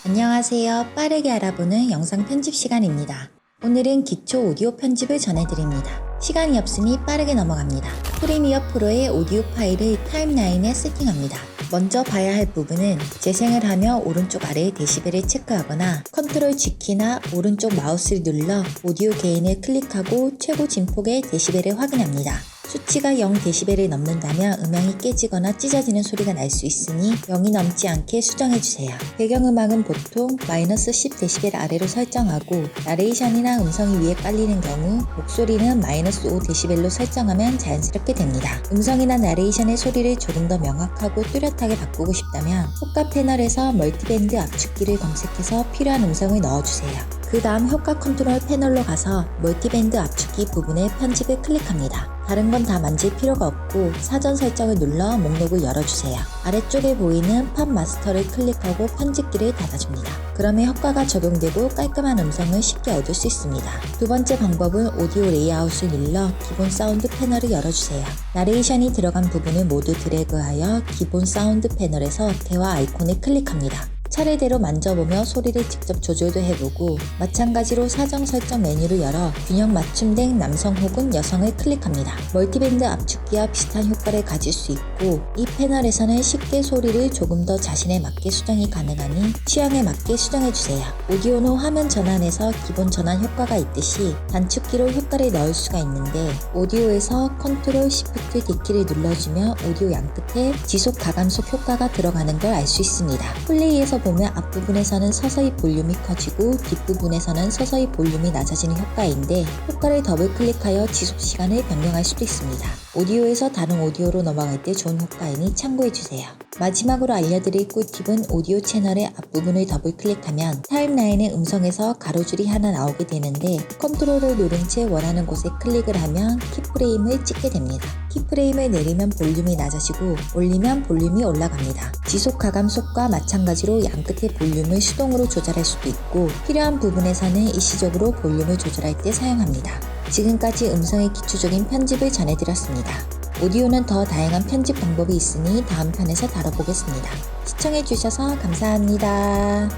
안녕하세요. 빠르게 알아보는 영상 편집 시간입니다. 오늘은 기초 오디오 편집을 전해드립니다. 시간이 없으니 빠르게 넘어갑니다. 프리미어 프로의 오디오 파일을 타임라인에 세팅합니다. 먼저 봐야 할 부분은 재생을 하며 오른쪽 아래 데시벨을 체크하거나 컨트롤 G키나 오른쪽 마우스를 눌러 오디오 게인을 클릭하고 최고 진폭의 데시벨을 확인합니다. 수치가 0dB를 넘는다면 음향이 깨지거나 찢어지는 소리가 날 수 있으니 0이 넘지 않게 수정해주세요. 배경음악은 보통 마이너스 10dB 아래로 설정하고 나레이션이나 음성이 위에 깔리는 경우 목소리는 마이너스 5dB로 설정하면 자연스럽게 됩니다. 음성이나 나레이션의 소리를 조금 더 명확하고 뚜렷하게 바꾸고 싶다면 효과 패널에서 멀티밴드 압축기를 검색해서 필요한 음성을 넣어주세요. 그 다음 효과 컨트롤 패널로 가서 멀티밴드 압축기 부분에 편집을 클릭합니다. 다른 건 다 만질 필요가 없고 사전 설정을 눌러 목록을 열어주세요. 아래쪽에 보이는 팝 마스터를 클릭하고 편집기를 닫아줍니다. 그러면 효과가 적용되고 깔끔한 음성을 쉽게 얻을 수 있습니다. 두 번째 방법은 오디오 레이아웃을 눌러 기본 사운드 패널을 열어주세요. 나레이션이 들어간 부분을 모두 드래그하여 기본 사운드 패널에서 대화 아이콘을 클릭합니다. 차례대로 만져보며 소리를 직접 조절도 해보고 마찬가지로 사정 설정 메뉴를 열어 균형 맞춤된 남성 혹은 여성을 클릭합니다. 멀티밴드 압축기와 비슷한 효과를 가질 수 있고 이 패널에서는 쉽게 소리를 조금 더 자신에 맞게 수정이 가능하니 취향에 맞게 수정해주세요. 오디오는 화면 전환에서 기본 전환 효과가 있듯이 단축키로 효과를 넣을 수가 있는데 오디오에서 컨트롤 시프트 D키를 눌러주며 오디오 양끝에 지속 가감속 효과가 들어가는 걸 알 수 있습니다. 플레이에서 보면 앞부분에서는 서서히 볼륨이 커지고 뒷부분에서는 서서히 볼륨이 낮아지는 효과인데 효과를 더블 클릭하여 지속 시간을 변경할 수도 있습니다. 오디오에서 다른 오디오로 넘어갈 때 좋은 효과이니 참고해주세요. 마지막으로 알려드릴 꿀팁은 오디오 채널의 앞부분을 더블 클릭하면 타임라인의 음성에서 가로줄이 하나 나오게 되는데 컨트롤을 누른 채 원하는 곳에 클릭을 하면 키프레임을 찍게 됩니다. 키프레임을 내리면 볼륨이 낮아지고 올리면 볼륨이 올라갑니다. 지속 가감속과 마찬가지로 양끝의 볼륨을 수동으로 조절할 수도 있고 필요한 부분에서는 일시적으로 볼륨을 조절할 때 사용합니다. 지금까지 음성의 기초적인 편집을 전해드렸습니다. 오디오는 더 다양한 편집 방법이 있으니 다음 편에서 다뤄보겠습니다. 시청해주셔서 감사합니다.